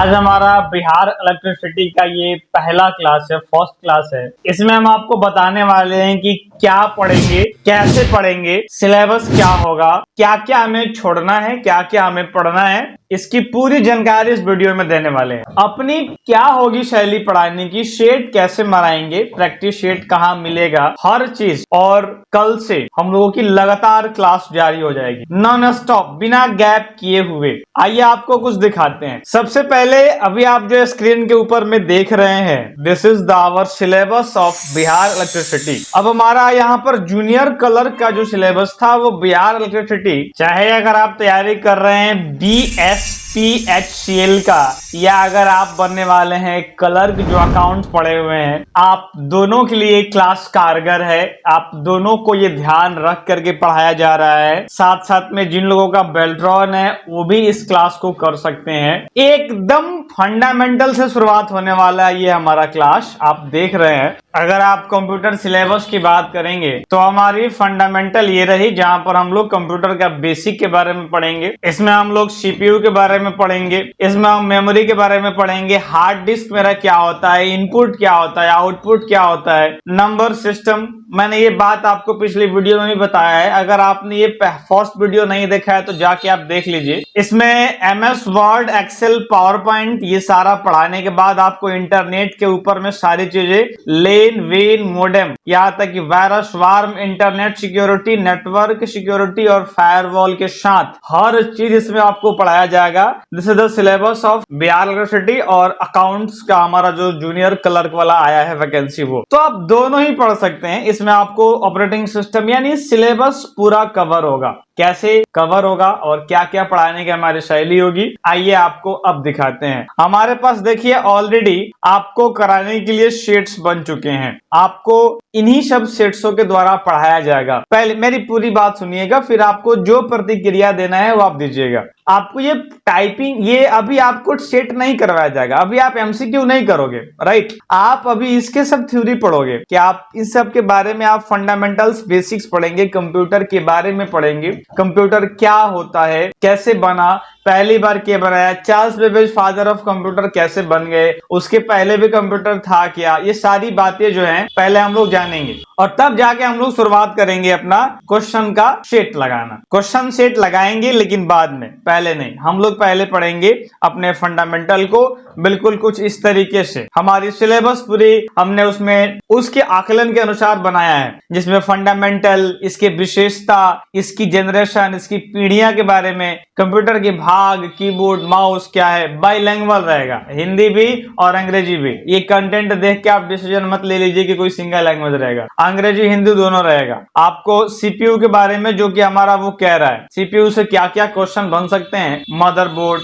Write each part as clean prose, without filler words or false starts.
आज हमारा बिहार इलेक्ट्रिसिटी का ये पहला क्लास है, फर्स्ट क्लास है। इसमें हम आपको बताने वाले हैं कि क्या पढ़ेंगे, कैसे पढ़ेंगे, सिलेबस क्या होगा, क्या क्या हमें छोड़ना है, क्या क्या हमें पढ़ना है, इसकी पूरी जानकारी इस वीडियो में देने वाले हैं। अपनी क्या होगी शैली पढ़ाने की, शेड कैसे मराएंगे, प्रैक्टिस शेड कहाँ मिलेगा, हर चीज। और कल से हम लोगों की लगातार क्लास जारी हो जाएगी, नॉन स्टॉप, बिना गैप किए हुए। आइए आपको कुछ दिखाते हैं। सबसे पहले अभी आप जो स्क्रीन के ऊपर में देख रहे हैं, this is the our syllabus of Bihar electricity. अब हमारा यहाँ पर जूनियर कलर का जो सिलेबस था वो बिहार इलेक्ट्रिसिटी, चाहे अगर आप तैयारी कर रहे हैं BSPHCL का, या अगर आप बनने वाले हैं क्लर्क जो अकाउंट पढ़े हुए हैं, आप दोनों के लिए क्लास कारगर है। आप दोनों को ये ध्यान रख करके पढ़ाया जा रहा है। साथ साथ में जिन लोगों का बेल्ट्रॉन है वो भी इस क्लास को कर सकते हैं। एकदम फंडामेंटल से शुरुआत होने वाला है ये हमारा क्लास, आप देख रहे हैं। अगर आप कंप्यूटर सिलेबस की बात करेंगे तो हमारी फंडामेंटल ये रही, जहां पर हम लोग कंप्यूटर का बेसिक के बारे में पढ़ेंगे। इसमें हम लोग CPU के बारे में पढ़ेंगे, इसमें हम मेमोरी के बारे में पढ़ेंगे, हार्ड डिस्क मेरा क्या होता है, इनपुट क्या होता है, आउटपुट क्या होता है, नंबर सिस्टम। मैंने ये बात आपको पिछली वीडियो में भी बताया है। अगर आपने ये फर्स्ट वीडियो नहीं देखा है तो जाके आप देख लीजिए। इसमें MS Word, Excel, PowerPoint, ये सारा पढ़ाने के बाद आपको इंटरनेट के ऊपर में सारी चीजें, लेन, वेन, मोडेम, यहाँ तक कि virus, warm, internet security, network security और फायरवॉल के साथ हर चीज इसमें आपको पढ़ाया जाएगा। This is the syllabus of Bihar electricity. और अकाउंट्स का हमारा जो जूनियर क्लर्क वाला आया है वैकेंसी, वो तो आप दोनों ही पढ़ सकते हैं। इसमें आपको ऑपरेटिंग सिस्टम यानी सिलेबस पूरा कवर होगा। कैसे कवर होगा और क्या क्या पढ़ाने की हमारी शैली होगी, आइए आपको अब दिखाते हैं। हमारे पास देखिए ऑलरेडी आपको कराने के लिए शीट्स बन चुके हैं। आपको इन्हीं सब शीट्सों के द्वारा पढ़ाया जाएगा। पहले मेरी पूरी बात सुनिएगा, फिर आपको जो प्रतिक्रिया देना है वो आप दीजिएगा। आपको ये टाइपिंग, ये अभी आपको सेट नहीं करवाया जाएगा। अभी आप MCQ नहीं करोगे, राइट। आप अभी इसके सब थ्योरी पढ़ोगे कि आप इस सब के बारे में आप फंडामेंटल्स, बेसिक्स पढ़ेंगे, कंप्यूटर के बारे में पढ़ेंगे। कंप्यूटर क्या होता है, कैसे बना, पहली बार क्या बनाया, Charles Babbage father of computer कैसे बन गए, उसके पहले भी कंप्यूटर था क्या, ये सारी बातें जो हैं पहले हम लोग जानेंगे। और तब जाके हम लोग शुरुआत करेंगे अपना क्वेश्चन का सेट लगाना। क्वेश्चन सेट लगाएंगे लेकिन बाद में, पहले नहीं। हम लोग पहले पढ़ेंगे अपने फंडामेंटल को बिल्कुल कुछ इस तरीके से। हमारी सिलेबस पूरी हमने उसमें उसके आकलन के अनुसार बनाया है, जिसमें फंडामेंटल, इसके विशेषता, इसकी जनरेशन, इसकी पीढ़ियां के बारे में, कंप्यूटर के भाग, कीबोर्ड, माउस क्या है, बाइलैंग्वेज रहेगा, हिंदी भी और अंग्रेजी भी। ये कंटेंट देख के आप डिसीजन मत ले लीजिए कि कोई सिंगल लैंग्वेज रहेगा, अंग्रेजी हिंदी दोनों रहेगा। आपको CPU के बारे में, जो कि हमारा वो कह रहा है CPU से क्या क्या क्वेश्चन बन सकते हैं, मदरबोर्ड,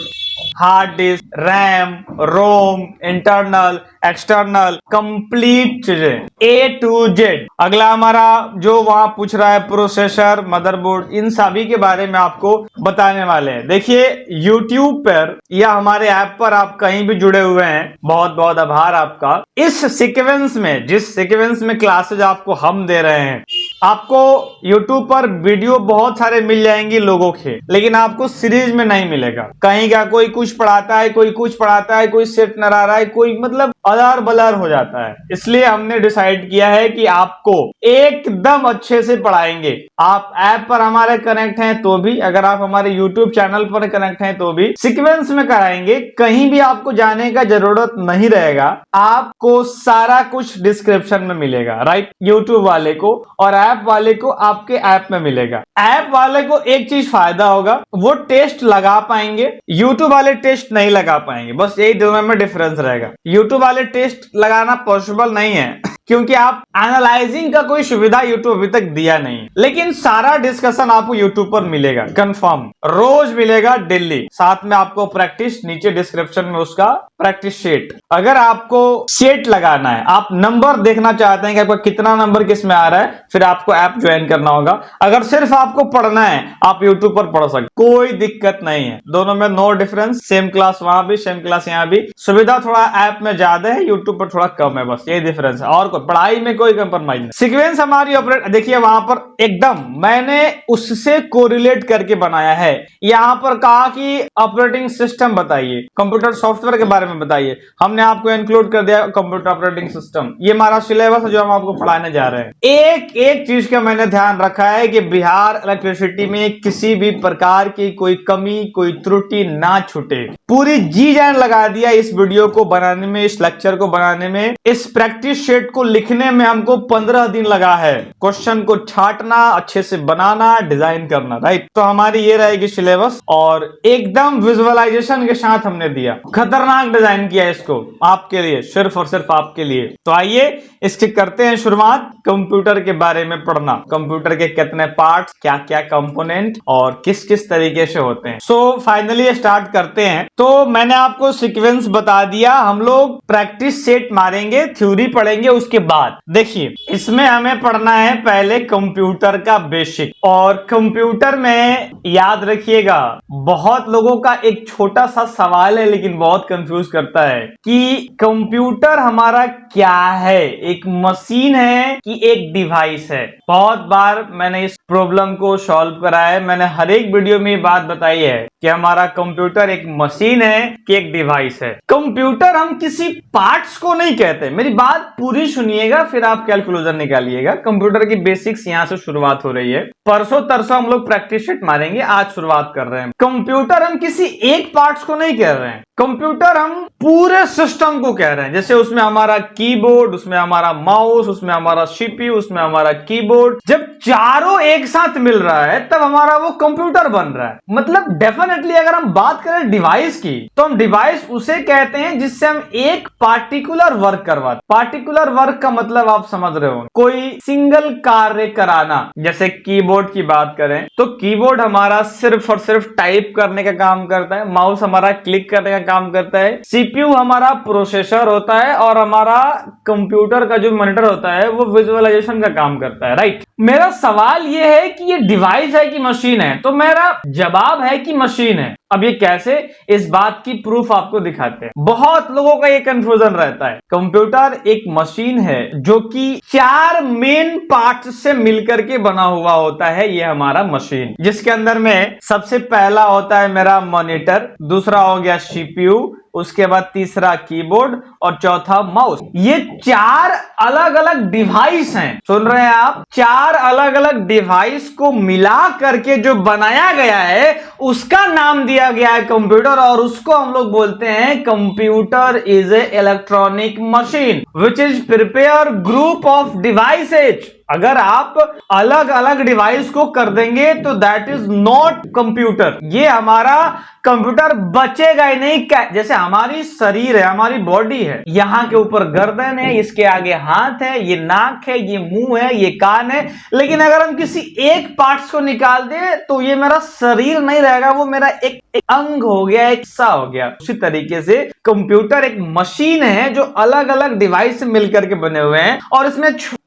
हार्ड डिस्क, रैम, रोम, इंटरनल, एक्सटर्नल, कंप्लीट चीजें A to Z। अगला हमारा जो वहां पूछ रहा है प्रोसेसर, मदरबोर्ड, इन सभी के बारे में आपको बताने वाले हैं। देखिए YouTube पर या हमारे ऐप पर आप कहीं भी जुड़े हुए हैं, बहुत बहुत आभार आपका। इस सीक्वेंस में, जिस सीक्वेंस में क्लासेज आपको हम दे रहे हैं, आपको YouTube पर वीडियो बहुत सारे मिल जाएंगे लोगों के, लेकिन आपको सीरीज में नहीं मिलेगा। कहीं का कोई कुछ पढ़ाता है, कोई कुछ पढ़ाता है, कोई सेट न रहा है, कोई मतलब अलार बलार हो जाता है। इसलिए हमने डिसाइड किया है कि आपको एकदम अच्छे से पढ़ाएंगे। आप ऐप पर हमारे कनेक्ट हैं तो भी, अगर आप हमारे YouTube चैनल पर कनेक्ट हैं तो भी, सीक्वेंस में कराएंगे। कहीं भी आपको जाने का जरूरत नहीं रहेगा, आपको सारा कुछ डिस्क्रिप्शन में मिलेगा, राइट। YouTube वाले को और ऐप वाले को आपके ऐप में मिलेगा। ऐप वाले को एक चीज फायदा होगा, वो टेस्ट लगा पाएंगे, YouTube वाले टेस्ट नहीं लगा पाएंगे। बस यही दोनों में डिफरेंस रहेगा। YouTube वाले टेस्ट लगाना पॉसिबल नहीं है क्योंकि आप एनालाइजिंग का कोई सुविधा YouTube अभी तक दिया नहीं, लेकिन सारा डिस्कशन आपको YouTube पर मिलेगा, कंफर्म रोज मिलेगा, डेली। साथ में आपको प्रैक्टिस, नीचे डिस्क्रिप्शन में उसका प्रैक्टिस शीट। अगर आपको सेट लगाना है, आप नंबर देखना चाहते हैं कि आपका कितना नंबर किस में आ रहा है, फिर आपको ऐप ज्वाइन करना होगा। अगर सिर्फ आपको पढ़ना है, आप YouTube पर पढ़ सकते, कोई दिक्कत नहीं है। दोनों में नो डिफरेंस, सेम क्लास वहां भी, सेम क्लास यहाँ भी। सुविधा थोड़ा ऐप में ज्यादा है, YouTube पर थोड़ा कम है, बस ये डिफरेंस है, और पढ़ाई में कोई कंप्रोमाइज नहीं। सीक्वेंस हमारी ऑपरेट, देखिए वहां पर एकदम मैंने उससे कोरिलेट करके बनाया है। यहां पर कहा कि ऑपरेटिंग सिस्टम बताइए, कंप्यूटर सॉफ्टवेयर के बारे में बताइए, हमने आपको इंक्लूड कर दिया कंप्यूटर ऑपरेटिंग सिस्टम। ये हमारा सिलेबस है जो हम आपको पढ़ाने जा रहे हैं। एक एक चीज का मैंने ध्यान रखा है कि बिहार इलेक्ट्रिसिटी में किसी भी प्रकार की कोई कमी, कोई त्रुटि ना छूटे। पूरी जी जान लगा दिया इस वीडियो को बनाने में, इस लेक्चर को बनाने में, इस प्रैक्टिस शीट को लिखने में हमको 15 दिन लगा है। क्वेश्चन को छांटना, अच्छे से बनाना, डिजाइन करना, राइट। तो हमारी ये रहेगी सिलेबस और एकदम विजुअलाइजेशन के साथ हमने दिया। खतरनाक डिजाइन किया इसको आपके लिए, सिर्फ और सिर्फ आपके लिए। तो आइए इसकी करते हैं शुरुआत। कंप्यूटर के बारे में पढ़ना, कंप्यूटर के कितने पार्ट्स, क्या क्या कंपोनेंट और किस किस तरीके से होते हैं। सो फाइनली स्टार्ट करते हैं। तो मैंने आपको सीक्वेंस बता दिया, हम लोग प्रैक्टिस सेट मारेंगे, थ्योरी पढ़ेंगे उसके बाद। देखिए इसमें हमें पढ़ना है पहले कंप्यूटर का बेसिक। और कंप्यूटर में याद रखिएगा, बहुत लोगों का एक छोटा सा सवाल है लेकिन बहुत कंफ्यूज करता है कि कंप्यूटर हमारा क्या है, एक मशीन है कि एक डिवाइस है। बहुत बार मैंने इस प्रॉब्लम को सॉल्व करा है, मैंने हर एक वीडियो में ये बात बताई है कि हमारा कंप्यूटर एक मशीन है कि एक डिवाइस है। कंप्यूटर हम किसी पार्ट्स को नहीं कहते। मेरी बात पूरी सुनिएगा फिर आप कैलकुलेशन निकालिएगा। कंप्यूटर की बेसिक्स यहां से शुरुआत हो रही है। परसों तरसों हम लोग प्रैक्टिस शीट मारेंगे, आज शुरुआत कर रहे हैं। कंप्यूटर हम किसी एक पार्ट्स को नहीं कह रहे हैं, कंप्यूटर हम पूरे सिस्टम को कह रहे हैं। जैसे उसमें हमारा कीबोर्ड, उसमें हमारा माउस, उसमें हमारा सीपीयू, उसमें हमारा कीबोर्ड, जब चारों एक साथ मिल रहा है तब हमारा वो कंप्यूटर बन रहा है। मतलब डेफिनेटली अगर हम बात करें डिवाइस की, तो हम डिवाइस उसे कहते हैं जिससे हम एक पार्टिकुलर वर्क करवाते। पार्टिकुलर वर्क का मतलब आप समझ रहे हो, कोई सिंगल कार्य कराना। जैसे कीबोर्ड की बात करें तो कीबोर्ड हमारा सिर्फ और सिर्फ टाइप करने का काम करता है, माउस हमारा क्लिक करने का काम करता है, सीपीयू हमारा प्रोसेसर होता है और हमारा कंप्यूटर का जो मॉनिटर होता है वो विजुअलाइजेशन का काम करता है, राइट। मेरा सवाल ये है कि ये डिवाइस है कि मशीन है, तो मेरा जवाब है कि मशीन है। अब ये कैसे, इस बात की प्रूफ आपको दिखाते हैं। बहुत लोगों का ये कंफ्यूजन रहता है। कंप्यूटर एक मशीन है जो कि 4 मेन पार्ट्स से मिलकर के बना हुआ होता है। ये हमारा मशीन, जिसके अंदर में सबसे पहला होता है मेरा मॉनिटर, दूसरा हो गया सीपीयू, उसके बाद तीसरा कीबोर्ड और चौथा माउस। ये 4 अलग अलग डिवाइस हैं, सुन रहे हैं आप, 4 अलग अलग डिवाइस को मिला करके जो बनाया गया है उसका नाम दिया गया है कंप्यूटर। और उसको हम लोग बोलते हैं computer is a electronic machine which is prepare group of devices. अगर आप अलग अलग डिवाइस को कर देंगे तो दैट इज नॉट कंप्यूटर। ये हमारा कंप्यूटर बचेगा ही नहीं। जैसे हमारी शरीर है, हमारी बॉडी है, यहां के ऊपर गर्दन है, इसके आगे हाथ है, ये नाक है, ये मुंह है, ये कान है, लेकिन अगर हम किसी एक पार्ट्स को निकाल दे तो ये मेरा शरीर नहीं रहेगा, वो मेरा एक अंग हो गया, एक हिस्सा हो गया। उसी तरीके से कंप्यूटर एक मशीन है जो अलग अलग डिवाइस से मिलकर के बने हुए हैं और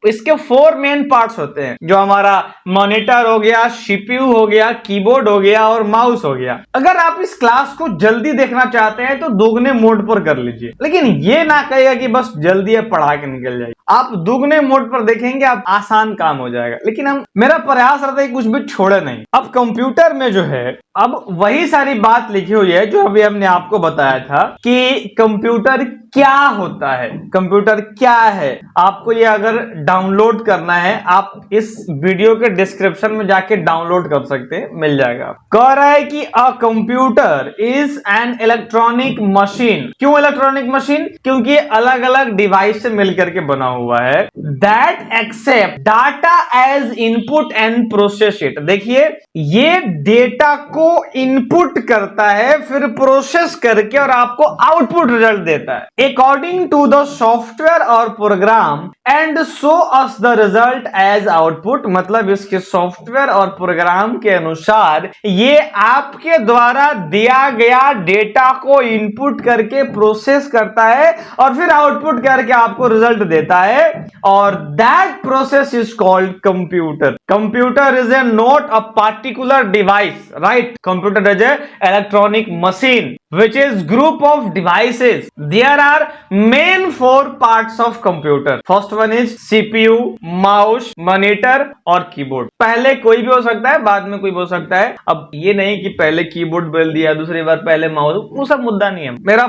इसके 4 मेन पार्ट्स होते हैं, जो हमारा मॉनिटर हो गया, सीपीयू हो गया, कीबोर्ड हो गया और माउस हो गया। अगर आप इस क्लास को जल्दी देखना चाहते हैं तो दोगुने मोड पर कर लीजिए, लेकिन ये ना कहेगा कि बस जल्दी है पढ़ा के निकल जाएगी। आप दुगने मोड पर देखेंगे, आप आसान काम हो जाएगा। लेकिन मेरा प्रयास रहता है कि कुछ भी छोड़े नहीं। अब कंप्यूटर में जो है, अब वही सारी बात लिखी हुई है जो अभी हमने आपको बताया था कि कंप्यूटर क्या होता है, कंप्यूटर क्या है। आपको ये अगर डाउनलोड करना है, आप इस वीडियो के डिस्क्रिप्शन में जाके डाउनलोड कर सकते हैं, मिल जाएगा। कह रहा है कि a computer is an electronic machine. क्यों इलेक्ट्रॉनिक मशीन? क्योंकि अलग अलग डिवाइस से मिलकर के बना हुआ है। That except data as input and process it. देखिए, ये डेटा को इनपुट करता है, फिर प्रोसेस करके और आपको आउटपुट रिजल्ट देता है अकॉर्डिंग टू द सॉफ्टवेयर और program and show us the result as output. मतलब इसके सॉफ्टवेयर और प्रोग्राम के अनुसार ये आपके द्वारा दिया गया डेटा को इनपुट करके प्रोसेस करता है और फिर आउटपुट करके आपको रिजल्ट देता है, और that process is called computer. Computer is a not a particular device, right? Computer is a electronic machine which is group of devices. There are main 4 parts of computer. First one is CPU, mouse, monitor और keyboard. पहले कोई भी हो सकता है, बाद में कोई भी हो सकता है. अब ये नहीं कि पहले कीबोर्ड बोल दिया, दूसरी बार पहले माउस, वो सब मुद्दा नहीं है. मेरा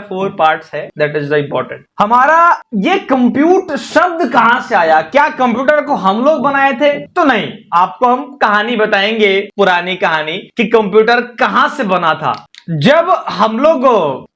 4 पार्ट्स है, दैट इज द इंपॉर्टेंट. हमारा ये कंप्यूट शब्द कहां से आया? क्या कंप्यूटर को हम लोग बनाए थे? तो नहीं, आपको हम कहानी बताएंगे, पुरानी कहानी, कि कंप्यूटर कहां से बना था. जब हम लोग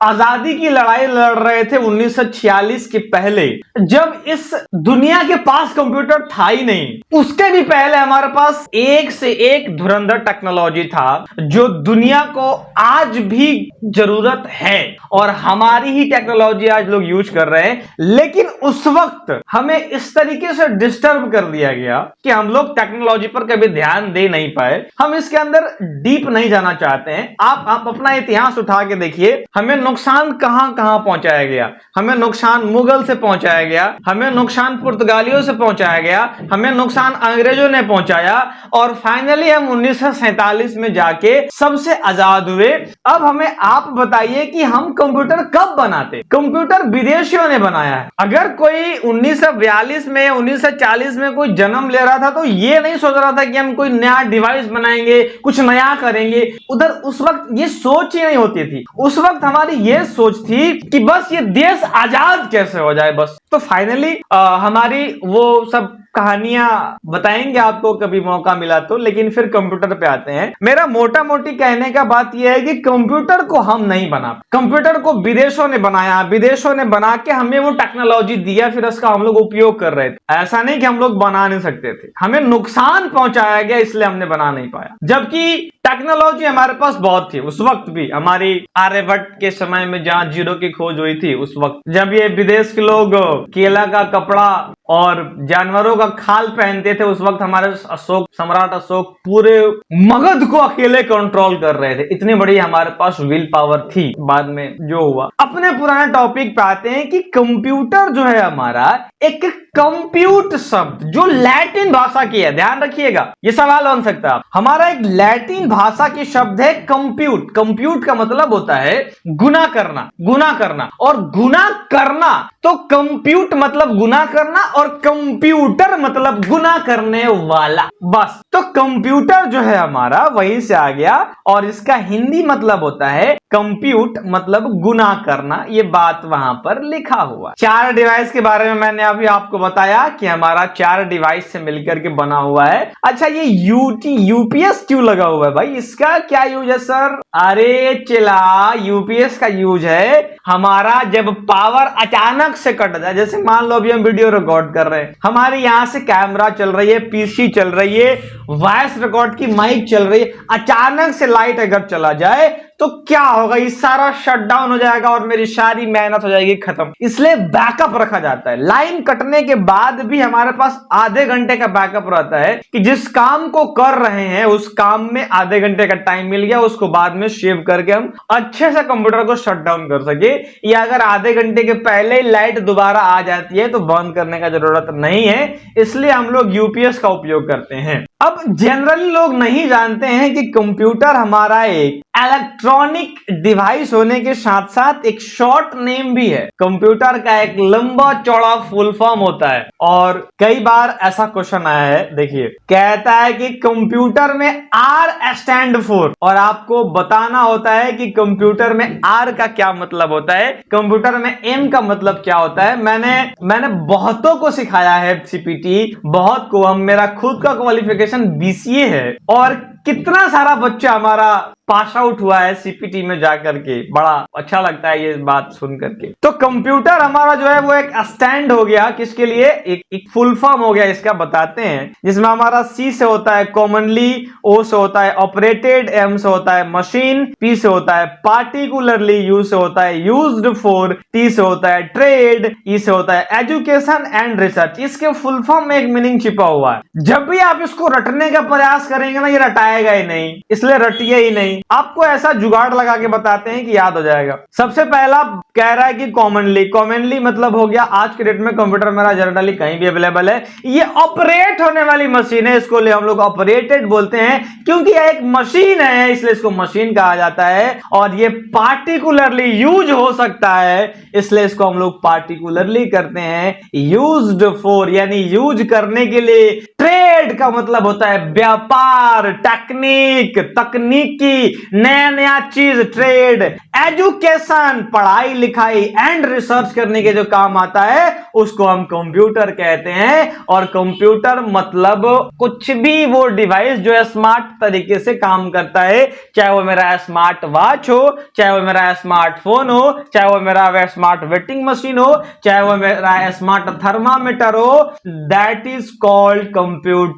आजादी की लड़ाई लड़ रहे थे 1946 के पहले, जब इस दुनिया के पास कंप्यूटर था ही नहीं, उसके भी पहले हमारे पास एक से एक धुरंधर टेक्नोलॉजी था जो दुनिया को आज भी जरूरत है, और हमारी ही टेक्नोलॉजी आज लोग यूज कर रहे हैं. लेकिन उस वक्त हमें इस तरीके से डिस्टर्ब कर दिया गया कि हम लोग टेक्नोलॉजी पर कभी ध्यान दे नहीं पाए. हम इसके अंदर डीप नहीं जाना चाहते हैं. आप अपना इतिहास उठा के देखिए, हमें नुकसान कहां कहां पहुंचाया गया. हमें नुकसान मुगल से पहुंचाया गया, हमें नुकसान पुर्तगालियों से पहुंचाया गया, हमें नुकसान अंग्रेजों ने पहुंचाया, और फाइनली हम 1947 में जाके सबसे आजाद हुए. अब हमें आप बताइए कि हम कंप्यूटर कब बनाते? कंप्यूटर विदेशियों ने बनाया है. अगर कोई 1942 में 1940 में कोई जन्म ले रहा था तो ये नहीं सोच रहा था कि हम कोई नया डिवाइस बनाएंगे, कुछ नया करेंगे. उधर उस वक्त ये सोच ही नहीं होती थी. उस वक्त हमारी ये सोच थी कि बस ये देश आजाद कैसे हो जाए बस. तो फाइनली हमारी वो सब कहानियां बताएंगे आपको कभी मौका मिला तो. लेकिन फिर कंप्यूटर पे आते हैं. मेरा मोटा मोटी कहने का बात यह है कि कंप्यूटर को हम नहीं बना, कंप्यूटर को विदेशों ने बनाया. विदेशों ने बना के हमें वो टेक्नोलॉजी दिया, फिर उसका हम लोग उपयोग कर रहे थे. ऐसा नहीं कि हम लोग बना नहीं सकते थे, हमें नुकसान पहुंचाया गया इसलिए हमने बना नहीं पाया. जबकि टेक्नोलॉजी हमारे पास बहुत थी उस वक्त भी. हमारी आर्यभट्ट के समय में जहां जीरो की खोज हुई थी, उस वक्त जब ये विदेश के लोग केला का कपड़ा और जानवरों का खाल पहनते थे, उस वक्त हमारे सम्राट अशोक पूरे मगध को अकेले कंट्रोल कर रहे थे. इतनी बड़ी हमारे पास विल पावर थी. बाद में जो हुआ, अपने पुराने टॉपिक पे आते हैं कि कंप्यूटर जो है हमारा एक कंप्यूट शब्द जो लैटिन भाषा की है. ध्यान रखिएगा, ये सवाल बन सकता है. हमारा एक लैटिन भाषा की शब्द है कंप्यूट. कंप्यूट का मतलब होता है गुना करना, गुना करना और गुना करना. तो कंप्यूट मतलब गुना करना और कंप्यूटर मतलब गुना करने वाला, बस. तो कंप्यूटर जो है हमारा वहीं से आ गया, और इसका हिंदी मतलब होता है कंप्यूट मतलब गुना करना. ये बात वहां पर लिखा हुआ. 4 डिवाइस के बारे में मैंने अभी आपको बताया कि हमारा 4 डिवाइस से मिलकर के बना हुआ है. अच्छा, ये यूपीएस क्यों लगा हुआ है भाई? इसका क्या यूज है सर? अरे चला, यूपीएस का यूज है हमारा जब पावर अचानक से कट जाए. जैसे मान लो अभी हम वीडियो रिकॉर्ड कर रहे हैं, हमारे यहां से कैमरा चल रही है, पीसी चल रही है, वॉइस रिकॉर्ड की माइक चल रही है, अचानक से लाइट अगर चला जाए तो क्या होगा? ये सारा शटडाउन हो जाएगा और मेरी सारी मेहनत हो जाएगी खत्म. इसलिए बैकअप रखा जाता है. लाइन कटने के बाद भी हमारे पास आधे घंटे का बैकअप रहता है कि जिस काम को कर रहे हैं उस काम में आधे घंटे का टाइम मिल गया, उसको बाद में सेव करके हम अच्छे से कंप्यूटर को शट डाउन कर सके. या अगर आधे घंटे के पहले ही लाइट दोबारा आ जाती है तो बंद करने का जरूरत नहीं है. इसलिए हम लोग यूपीएस का उपयोग करते हैं. अब जनरली लोग नहीं जानते हैं कि कंप्यूटर हमारा एक इलेक्ट्रॉनिक डिवाइस होने के साथ साथ एक शॉर्ट नेम भी है. कंप्यूटर का एक लंबा चौड़ा फुल फॉर्म होता है. और कई बार ऐसा क्वेश्चन आया है, देखिए, कहता है कि कंप्यूटर में आर स्टैंड फॉर, और आपको बताना होता है कि कंप्यूटर में आर का क्या मतलब होता है, कंप्यूटर में एम का मतलब क्या होता है. मैंने बहुतों को सिखाया है सीपीटी, बहुत को. हम मेरा खुद का क्वालिफिकेशन बीसीए है, और कितना सारा बच्चा हमारा पास आउट हुआ है सीपीटी में जाकर के. बड़ा अच्छा लगता है ये बात सुन करके. तो कंप्यूटर हमारा जो है वो एक स्टैंड हो गया. किसके लिए? एक फुल फॉर्म हो गया. इसका बताते हैं, जिसमें हमारा सी से होता है कॉमनली, ओ से होता है ऑपरेटेड, एम से होता है मशीन, पी से होता है पार्टिकुलरली, यू से होता है यूज्ड फॉर, टी से होता है ट्रेड, ई से होता है एजुकेशन एंड रिसर्च. इसके फुल फॉर्म में एक मीनिंग छिपा हुआ है. जब भी आप इसको रटने का प्रयास करेंगे ना, ये रटाया आएगा ही नहीं, इसलिए रटिए ही नहीं। आपको ऐसा जुगाड़ लगा के बताते हैं कि याद हो जाएगा। सबसे पहला कह रहा है कि कॉमनली मतलब हो गया आज के डेट में कंप्यूटर मेरा जनरली कहीं भी अवेलेबल है। ये ऑपरेट होने वाली मशीन है, इसको हम लोग ऑपरेटेड बोलते हैं क्योंकि यह एक मशीन है, इसलिए इसको मशीन कहा जाता है। और ये पार्टिकुलरली यूज हो सकता है, इसलिए इसको हम लोग पार्टिकुलरली करते हैं यूज्ड फॉर, यानी यूज करने के लिए। ट्रेड का मतलब होता है व्यापार, टेक्निक, तकनीकी, नया नया चीज, ट्रेड। एजुकेशन, पढ़ाई लिखाई एंड रिसर्च करने के जो काम आता है उसको हम कंप्यूटर कहते हैं। और कंप्यूटर मतलब कुछ भी वो डिवाइस जो स्मार्ट तरीके से काम करता है, चाहे वो मेरा स्मार्ट वॉच हो, चाहे वो मेरा स्मार्टफोन हो, चाहे वो मेरा स्मार्ट वेटिंग मशीन हो, चाहे वो मेरा स्मार्ट थर्मामीटर हो, दैट इज कॉल्ड कंप्यूटर।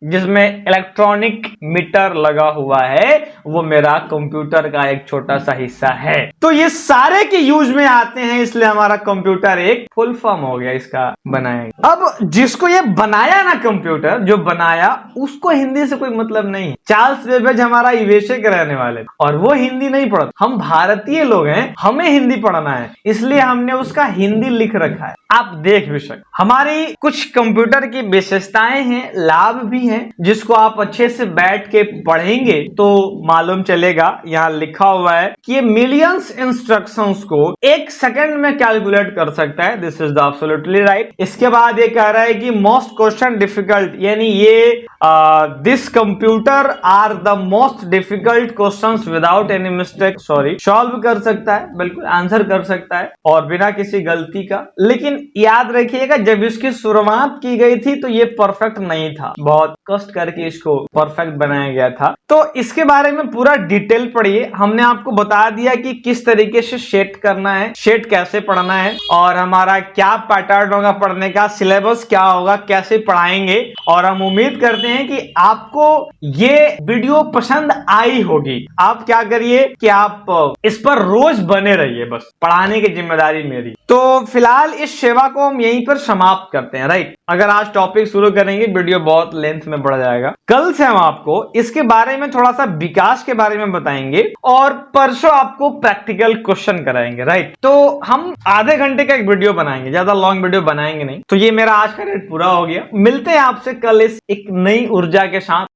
जिसमें इलेक्ट्रॉनिक मीटर लगा हुआ है वो मेरा कंप्यूटर का एक छोटा सा हिस्सा है। तो ये सारे के यूज में आते हैं, इसलिए हमारा कंप्यूटर एक फुल फॉर्म हो गया इसका बनाया। अब जिसको ये बनाया ना कंप्यूटर, जो बनाया उसको हिंदी से कोई मतलब नहीं है। चार्ल्स बेबेज हमारा यूएसए के रहने वाले और वो हिंदी नहीं पढ़ते। हम भारतीय लोग हैं, हमें हिंदी पढ़ना है, इसलिए हमने उसका हिंदी लिख रखा है। आप देख भी सकते। हमारी कुछ कंप्यूटर की विशेषताएं हैं, लाभ भी हैं, जिसको आप अच्छे से बैठ के पढ़ेंगे तो मालूम चलेगा। यहाँ लिखा हुआ है कि ये मिलियंस इंस्ट्रक्शंस को एक सेकंड में कैलकुलेट कर सकता है। This is the absolutely right. इसके बाद ये कह रहा है कि मोस्ट क्वेश्चन डिफिकल्ट, यानी ये this computer are the most difficult questions without any mistake, solve कर सकता है, बिल्कुल आंसर कर सकता है और बिना किसी गलती का। लेकिन याद रखिएगा जब इसकी शुरुआत की गई थी तो ये परफेक्ट नहीं था, बहुत कष्ट करके इसको परफेक्ट बनाया गया था। तो इसके बारे में पूरा डिटेल पढ़िए। हमने आपको बता दिया कि किस तरीके से सेट करना है, सेट कैसे पढ़ना है और हमारा क्या पैटर्न होगा पढ़ने का, सिलेबस क्या होगा, कैसे पढ़ाएंगे। और हम उम्मीद करते हैं कि आपको ये वीडियो पसंद आई होगी। आप क्या करिए कि आप इस पर रोज बने रहिए, बस पढ़ाने की जिम्मेदारी मेरी। तो फिलहाल इस सेवा को हम यहीं पर समाप्त करते हैं, राइट। अगर आज टॉपिक शुरू करेंगे वीडियो बहुत लेंथ में बढ़ जाएगा। कल से हम आपको इसके बारे में थोड़ा सा विकास के बारे में बताएंगे और परसों आपको प्रैक्टिकल क्वेश्चन कराएंगे, राइट। तो हम आधे घंटे का एक वीडियो बनाएंगे, ज्यादा लॉन्ग वीडियो बनाएंगे नहीं। तो ये मेरा आज का रेट पूरा हो गया। मिलते हैं आपसे कल इस एक नई ऊर्जा के साथ।